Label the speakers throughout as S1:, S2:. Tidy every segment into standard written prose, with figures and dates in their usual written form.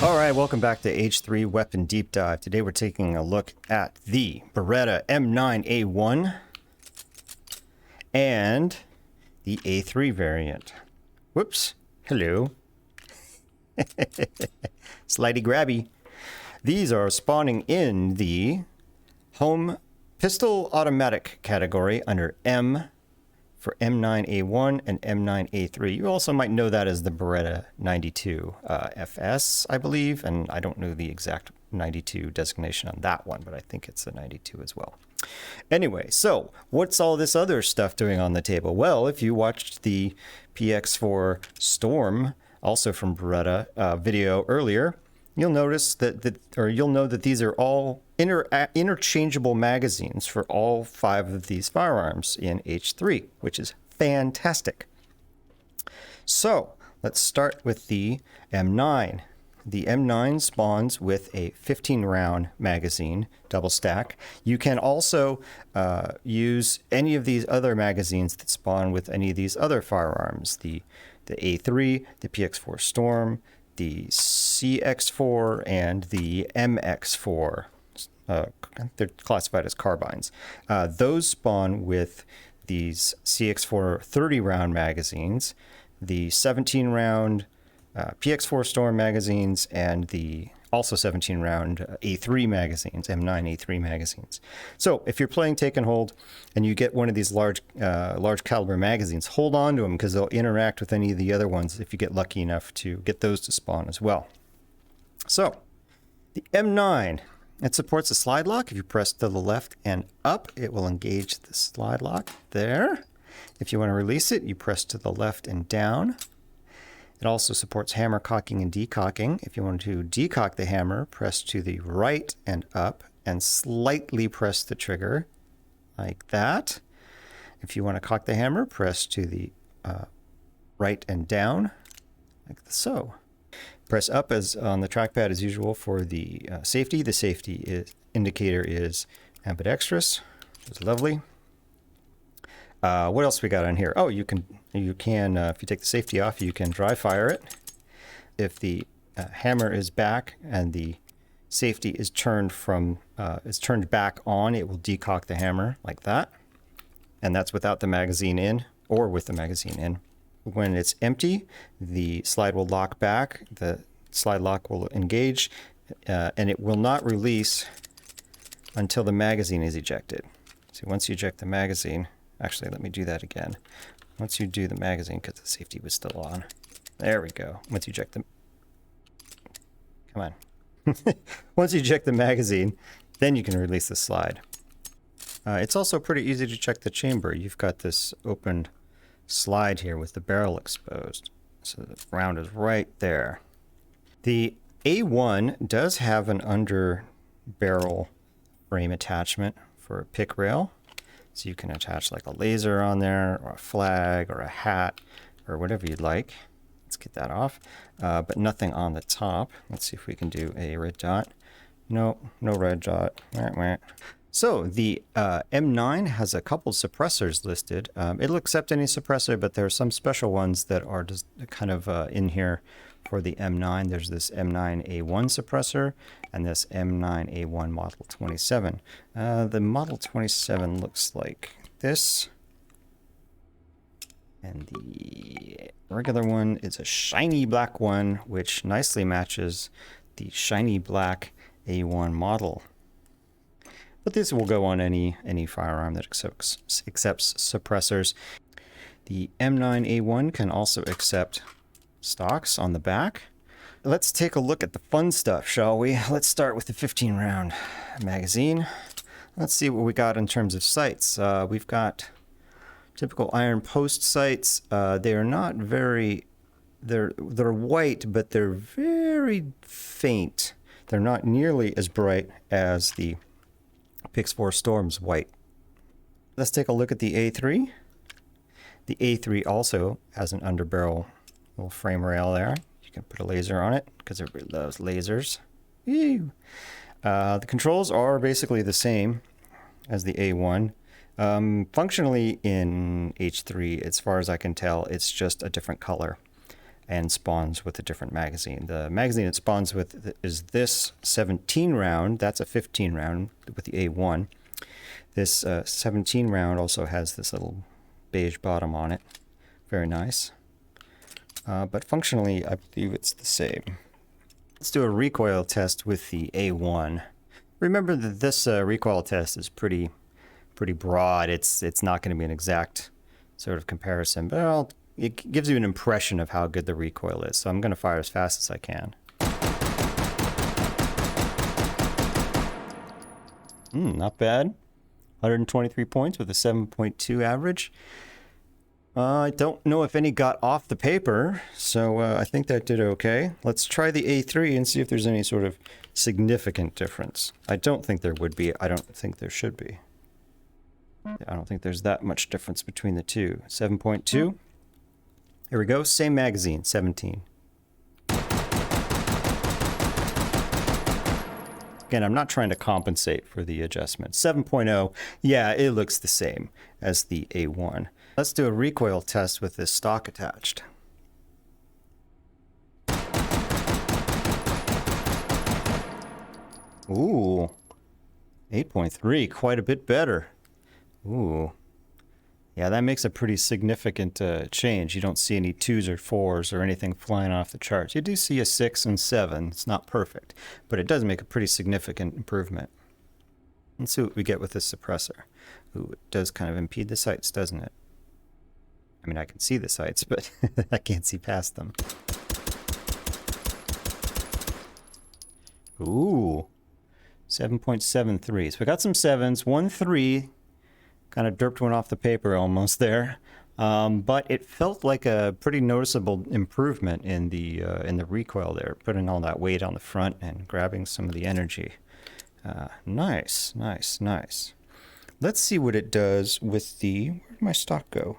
S1: All right, welcome back to H3 Weapon Deep Dive. Today we're taking a look at the Beretta M9A1 and the A3 variant. Whoops. Hello. Slidey grabby. These are spawning in the home pistol automatic category under M for M9A1 and M9A3. You also might know that as the Beretta 92 FS, I believe, and I don't know the exact 92 designation on that one, but I think it's the 92 as well. Anyway, so what's all this other stuff doing on the table? Well, if you watched the PX4 Storm, also from Beretta, video earlier, you'll notice you'll know that these are all interchangeable magazines for all 5 of these firearms in H3, which is fantastic. So let's start with the M9. The M9 spawns with a 15-round magazine, double stack. You can also use any of these other magazines that spawn with any of these other firearms. The A3, the PX4 Storm, the CX4, and the MX4. They're classified as carbines. Those spawn with these CX4 30-round magazines, the 17-round PX4 Storm magazines, and the also 17-round A3 magazines, M9A3 magazines. So if you're playing take and hold and you get one of these large caliber magazines, hold on to them because they'll interact with any of the other ones if you get lucky enough to get those to spawn as well. So the M9, it supports a slide lock. If you press to the left and up, it will engage the slide lock there. If you want to release it, you press to the left and down. It also supports hammer cocking and decocking. If you want to decock the hammer, press to the right and up and slightly press the trigger like that. If you want to cock the hammer, press to the right and down like so. Press up as on the trackpad as usual for the safety. The safety indicator is ambidextrous, which is lovely. What else we got on here? Oh, you can if you take the safety off, you can dry fire it. If the hammer is back and the safety is turned back on, it will decock the hammer like that. And that's without the magazine in or with the magazine in. When it's empty, the slide will lock back, the slide lock will engage, and it will not release until the magazine is ejected. So once you eject the magazine, actually, let me do that again. Once you do the magazine, because the safety was still on. There we go. Once you eject the... Come on. Once you eject the magazine, then you can release the slide. It's also pretty easy to check the chamber. You've got this opened slide here with the barrel exposed. So the round is right there. The A1 does have an under barrel frame attachment for a pick rail. So you can attach like a laser on there or a flag or a hat or whatever you'd like. Let's get that off. But nothing on the top. Let's see if we can do a red dot. No red dot. So the M9 has a couple suppressors listed. It'll accept any suppressor, but there are some special ones that are just kind of in here for the M9. There's this M9A1 suppressor and this M9A1 Model 27. The Model 27 looks like this. And the regular one is a shiny black one, which nicely matches the shiny black A1 model. But this will go on any firearm that accepts suppressors. The M9A1 can also accept stocks on the back. Let's take a look at the fun stuff, shall we? Let's start with the 15-round magazine. Let's see what we got in terms of sights. We've got typical iron post sights. They are not very... They're white, but they're very faint. They're not nearly as bright as the PX4 Storm's white. Let's take a look at the A3. The A3 also has an underbarrel little frame rail there. You can put a laser on it because everybody loves lasers. Ew. The controls are basically the same as the A1. Functionally in H3, as far as I can tell, it's just a different color. and spawns with a different magazine. The magazine it spawns with is this 17 round. That's a 15 round with the A1. This 17 round also has this little beige bottom on it. Very nice. But functionally, I believe it's the same. Let's do a recoil test with the A1. Remember that this recoil test is pretty broad. It's not going to be an exact sort of comparison, but it gives you an impression of how good the recoil is. So I'm going to fire as fast as I can. Not bad. 123 points with a 7.2 average. I don't know if any got off the paper, so I think that did okay. Let's try the A3 and see if there's any sort of significant difference. I don't think there would be. I don't think there should be. I don't think there's that much difference between the two. 7.2. Here we go. Same magazine, 17. Again, I'm not trying to compensate for the adjustment. 7.0, yeah, it looks the same as the A1. Let's do a recoil test with this stock attached. Ooh, 8.3, quite a bit better. Ooh, yeah, that makes a pretty significant change. You don't see any 2s or 4s or anything flying off the charts. You do see a 6 and 7. It's not perfect, but it does make a pretty significant improvement. Let's see what we get with this suppressor. Ooh, it does kind of impede the sights, doesn't it? I mean, I can see the sights, but I can't see past them. Ooh, 7.73. So we got some 7s, 1 3. Kind of derped one off the paper almost there, but it felt like a pretty noticeable improvement in the recoil there, putting all that weight on the front and grabbing some of the energy. Nice, nice, nice. Let's see what it does with the... Where'd my stock go?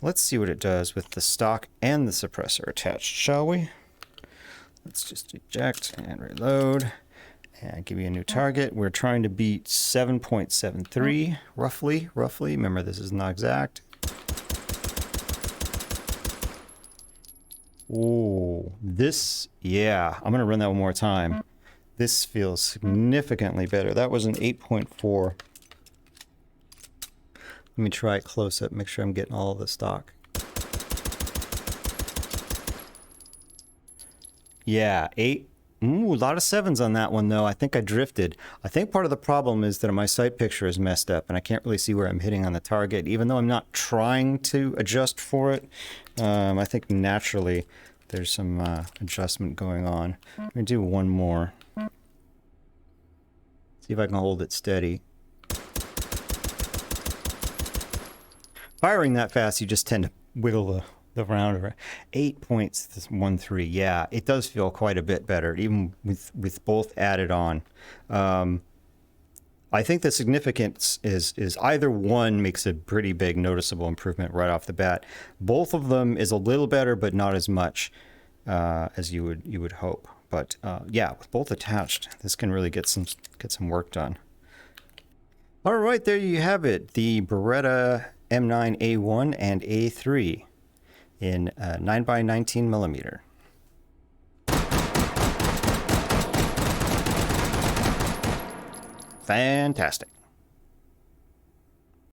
S1: Let's see what it does with the stock and the suppressor attached, shall we? Let's just eject and reload. And give you a new target. We're trying to beat 7.73, roughly. Remember, this is not exact. Ooh, this, yeah. I'm going to run that one more time. This feels significantly better. That was an 8.4. Let me try it close up, make sure I'm getting all of the stock. Yeah, 8. Ooh, a lot of 7s on that one, though. I think I drifted. I think part of the problem is that my sight picture is messed up, and I can't really see where I'm hitting on the target, even though I'm not trying to adjust for it. I think naturally there's some adjustment going on. Let me do one more. See if I can hold it steady. Firing that fast, you just tend to wiggle the round around. 8.13. Yeah, it does feel quite a bit better, even with both added on. I think the significance is either one makes a pretty big noticeable improvement right off the bat. Both of them is a little better, but not as much as you would hope. But yeah, with both attached, this can really get some work done. All right, there you have it. The Beretta M9A1 and A3. In 9x19 millimeter. Fantastic.